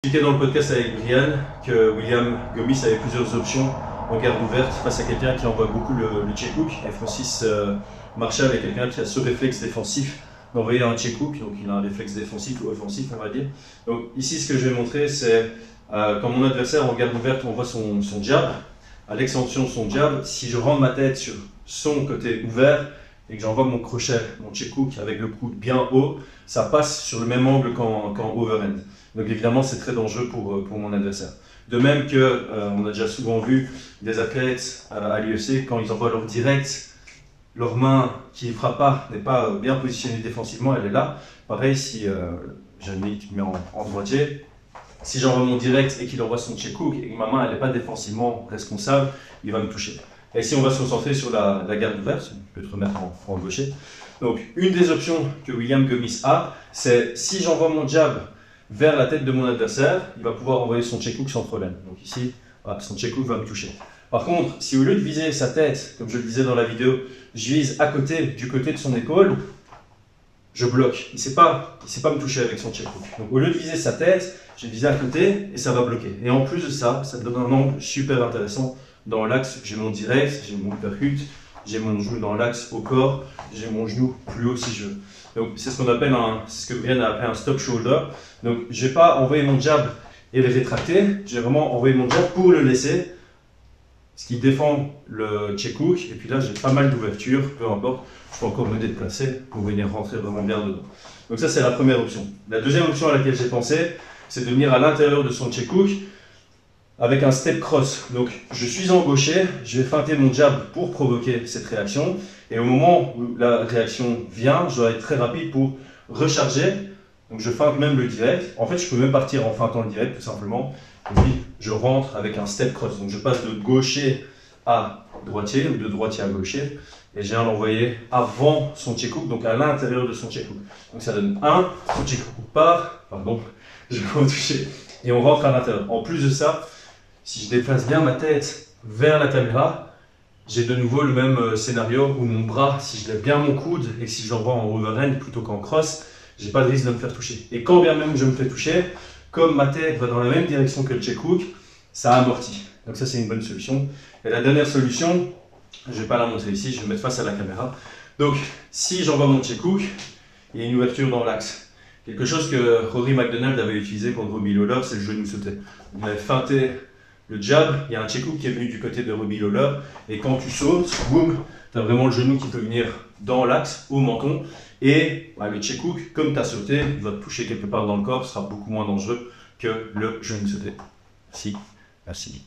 J'expliquais dans le podcast avec Brian que William Gomis avait plusieurs options en garde ouverte face à quelqu'un qui envoie beaucoup le check hook. Et Francis Marshall est quelqu'un qui a ce réflexe défensif d'envoyer un check hook, donc il a un réflexe défensif ou offensif, on va dire. Donc ici, ce que je vais montrer, c'est quand mon adversaire en garde ouverte envoie son jab, à l'extension de son jab, si je rentre ma tête sur son côté ouvert et que j'envoie mon crochet, mon check hook avec le coude bien haut, ça passe sur le même angle qu'en overhand. Donc évidemment, c'est très dangereux pour mon adversaire. De même que, on a déjà souvent vu des athlètes à l'UFC, quand ils envoient leur direct, leur main qui ne frappe pas, n'est pas bien positionnée défensivement, elle est là. Pareil, si Yannick met en droitier, si j'envoie mon direct et qu'il envoie son check hook et que ma main elle n'est pas défensivement responsable, il va me toucher. Et si on va se concentrer sur la garde ouverte, je peux te remettre en gaucher. Donc une des options que William Gomis a, c'est si j'envoie mon jab vers la tête de mon adversaire, il va pouvoir envoyer son check hook sans problème. Donc ici, voilà, son check hook va me toucher. Par contre, si au lieu de viser sa tête, comme je le disais dans la vidéo, je vise à côté, du côté de son épaule, je bloque. Il ne sait pas me toucher avec son check hook. Donc au lieu de viser sa tête, je vais viser à côté et ça va bloquer. Et en plus de ça, ça donne un angle super intéressant dans l'axe. J'ai mon direct, j'ai mon uppercut, j'ai mon genou dans l'axe au corps, j'ai mon genou plus haut si je veux. Donc c'est ce qu'on appelle c'est ce que Brian a appelé un stop shoulder. Donc je ne vais pas envoyer mon jab et le rétracter, je vais vraiment envoyer mon jab pour le laisser, ce qui défend le check hook. Et puis là j'ai pas mal d'ouverture, peu importe, je peux encore me déplacer pour venir rentrer vraiment bien dedans. Donc ça c'est la première option. La deuxième option à laquelle j'ai pensé, c'est de venir à l'intérieur de son check hook avec un step cross. Donc je suis en gaucher, je vais feinter mon jab pour provoquer cette réaction. Et au moment où la réaction vient, je dois être très rapide pour recharger. Donc je feinte même le direct. En fait, je peux même partir en feintant le direct tout simplement. Et puis je rentre avec un step cross. Donc je passe de gaucher à droitier ou de droitier à gaucher. Et je viens l'envoyer avant son check hook, donc à l'intérieur de son check hook. Donc ça donne son check hook part, pardon, je vais retoucher. Et on rentre à l'intérieur. En plus de ça, si je déplace bien ma tête vers la caméra, j'ai de nouveau le même scénario où mon bras, si je lève bien mon coude et si je l'envoie en overhand plutôt qu'en cross, j'ai pas de risque de me faire toucher. Et quand bien même je me fais toucher, comme ma tête va dans la même direction que le check hook, ça amortit. Donc ça c'est une bonne solution. Et la dernière solution, je vais pas la montrer ici, je vais me mettre face à la caméra. Donc si j'envoie mon check hook, il y a une ouverture dans l'axe. Quelque chose que Rory McDonald avait utilisé contre Robbie Lawler, c'est le genou sauté. Il avait feinté le jab, il y a un check hook qui est venu du côté de Robbie Lawler, et quand tu sautes, boum, tu as vraiment le genou qui peut venir dans l'axe, au menton, et le check hook, comme tu as sauté, il va te toucher quelque part dans le corps, ce sera beaucoup moins dangereux que le genou sauté. Merci.